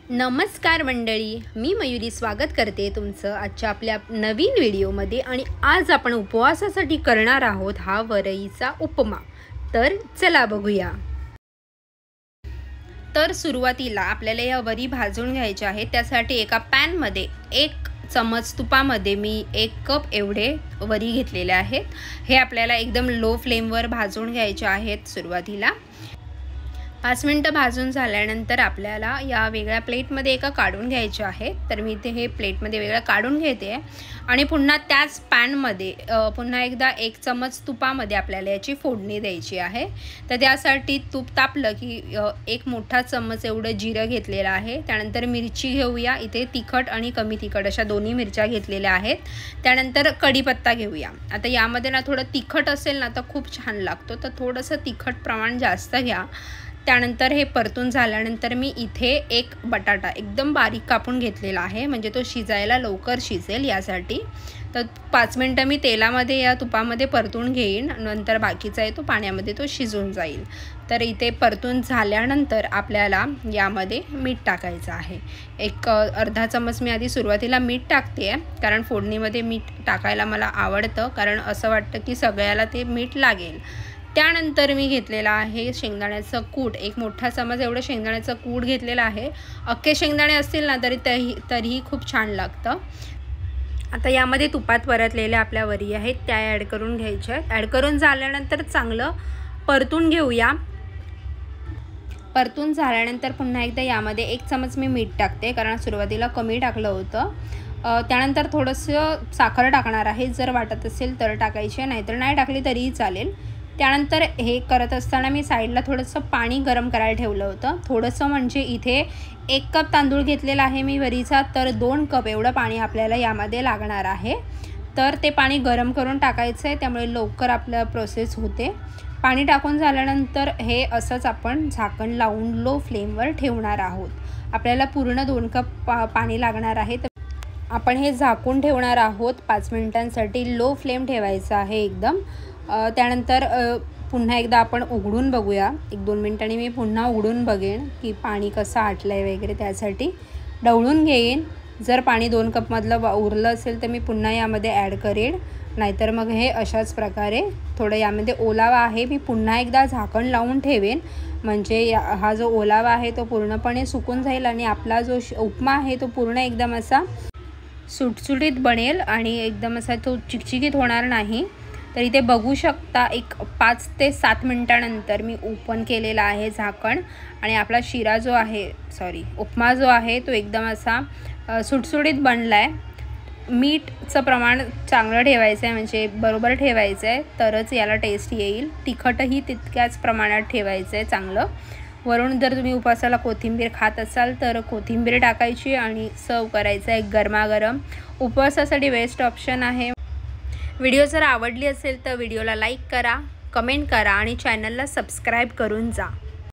नमस्कार मंडळी, मी मयुरी स्वागत करते तुमचं आजच्या आपल्या नवीन व्हिडिओमध्ये। आणि आज आपण उपवासासाठी करणार आहोत हा वरईचा उपमा। तर चला बघूया। तर सुरुवातीला आपल्याला या वरी भाजून घ्यायच्या आहेत। त्यासाठी एका पॅन मध्ये 1 चमच तुपामध्ये मी 1 कप एवढे वरी घेतलेले आहेत। हे आपल्याला एकदम लो फ्लेमवर भाजून घ्यायचे आहेत। सुरुवातीला 5 मिनिटं भाजून झाल्यानंतर आपल्याला या वेगळ्या प्लेटमध्ये एका काढून घ्यायचे आहेत। तर मी इथे हे प्लेटमध्ये वेगळं काढून घेते आणि पुन्हा त्याच पॅनमध्ये पुन्हा एकदा 1 चमच तुपामध्ये आपल्याला याची फोडणी द्यायची आहे। तर त्यासाठी तूप तापलं की 1 मोठा चमच एवढं जिरं घेतलेलं आहे। त्यानंतर मिरची घेऊया, इथे तिखट आणि कमी तिखट अशा दोन्ही मिरच्या घेतलेल्या आहेत। त्यानंतर कढीपत्ता घेऊया। आता यामध्ये ना थोडं तिखट असेल ना तर खूप छान लागतो, तर थोडंसं तिखट प्रमाण जास्त घ्या। त्यानंतर हे परतून झाल्यानंतर मी इथे 1 बटाटा एकदम बारीक कापून घेतलेला आहे, म्हणजे तो शिजायला लवकर शिजेल यासाठी। तर 5 मिनिटं मी तेलामध्ये या तुपामध्ये परतून घेईन, नंतर बाकीचा आहे तो पाण्यामध्ये तो शिजून जाईल। तर इथे परतून झाल्यानंतर आपल्याला यामध्ये मीठ टाकायचं आहे। एक अर्धा चमच मी आधी सुरुवातीला मीठ टाकते आहे, कारण फोडणीमध्ये मीठ टाकायला मला आवडतं, कारण असं वाटतं की सगळ्याला ते मीठ लागेल। त्यानंतर मी घेतलेला आहे शेंगदाण्याचं कूट, 1 मोठा चमच एवढं शेंगदाण्याचं कूट घेतलेलं आहे। अख्खे शेंगदाणे असतील ना तरीही खूप छान लागतं। आता यामध्ये तुपात परतलेल्या आपल्या वरी आहेत त्या ॲड करून घ्यायच्या। ॲड करून झाल्यानंतर चांगलं परतून घेऊया। परतून झाल्यानंतर पुन्हा एकदा यामध्ये 1 चमच मी मीठ टाकते, कारण सुरुवातीला कमी टाकलं होतं। त्यानंतर थोडंसं साखर टाकणार आहे, जर वाटत असेल तर टाकायचे, नाहीतर नाही टाकली तरीही चालेल। त्यानंतर हे करत असताना मी साईडला थोडंसं पाणी गरम करायला ठेवलं होतं। थोडंसं म्हणजे इथे 1 कप तांदूळ घेतलेला आहे मी वरीचा, तर 2 कप एवढं पाणी आपल्याला यामध्ये लागणार आहे। तर ते पाणी गरम करून टाकायचं आहे, त्यामुळे लवकर आपलं प्रोसेस होते। पाणी टाकून झाल्यानंतर हे असंच आपण झाकण लावून लो फ्लेमवर ठेवणार आहोत। आपल्याला पूर्ण 2 कप पाणी लागणार आहे, तर आपण हे झाकून ठेवणार आहोत 5 मिनिटांसाठी। लो फ्लेम ठेवायचा आहे एकदम। त्यानंतर पुन्हा एकदा आपण उघडून बघूया। 1-2 मिनिटांनी मी पुन्हा उघडून बघेन की पाणी कसं आटलं आहे वगैरे, त्यासाठी ढवळून घेईन। जर पाणी 2 कपमधलं उरलं असेल तर मी पुन्हा यामध्ये ॲड करेन, नाहीतर मग हे अशाच प्रकारे थोडं यामध्ये ओलावा आहे, मी पुन्हा एकदा झाकण लावून ठेवेन, म्हणजे हा जो ओलावा आहे तो पूर्णपणे सुकून जाईल आणि आपला जो उपमा आहे तो पूर्ण एकदम असा सुटसुटीत बनेल आणि एकदम असा तो चिकचिकीत होणार नाही। तर इथे बघू शकता 5 ते 7 मिनिटांनंतर मी ओपन केलेला आहे झाकण, आणि आपला उपमा जो आहे तो एकदम असा सुटसुटीत बनला आहे। मीठचं प्रमाण चांगलं ठेवायचं आहे, म्हणजे बरोबर ठेवायचं आहे, तरच याला टेस्ट येईल। तिखटही तितक्याच प्रमाणात ठेवायचं आहे चांगलं। वरून जर तुम्ही उपवासाला कोथिंबीर खात असाल तर कोथिंबीर टाकायची आणि सर्व करायचं आहे गरमागरम। उपवासासाठी बेस्ट ऑप्शन आहे। व्हिडिओ जर आवडली असेल तर व्हिडिओला लाईक करा, कमेंट करा आणि चॅनलला सबस्क्राईब करून जा।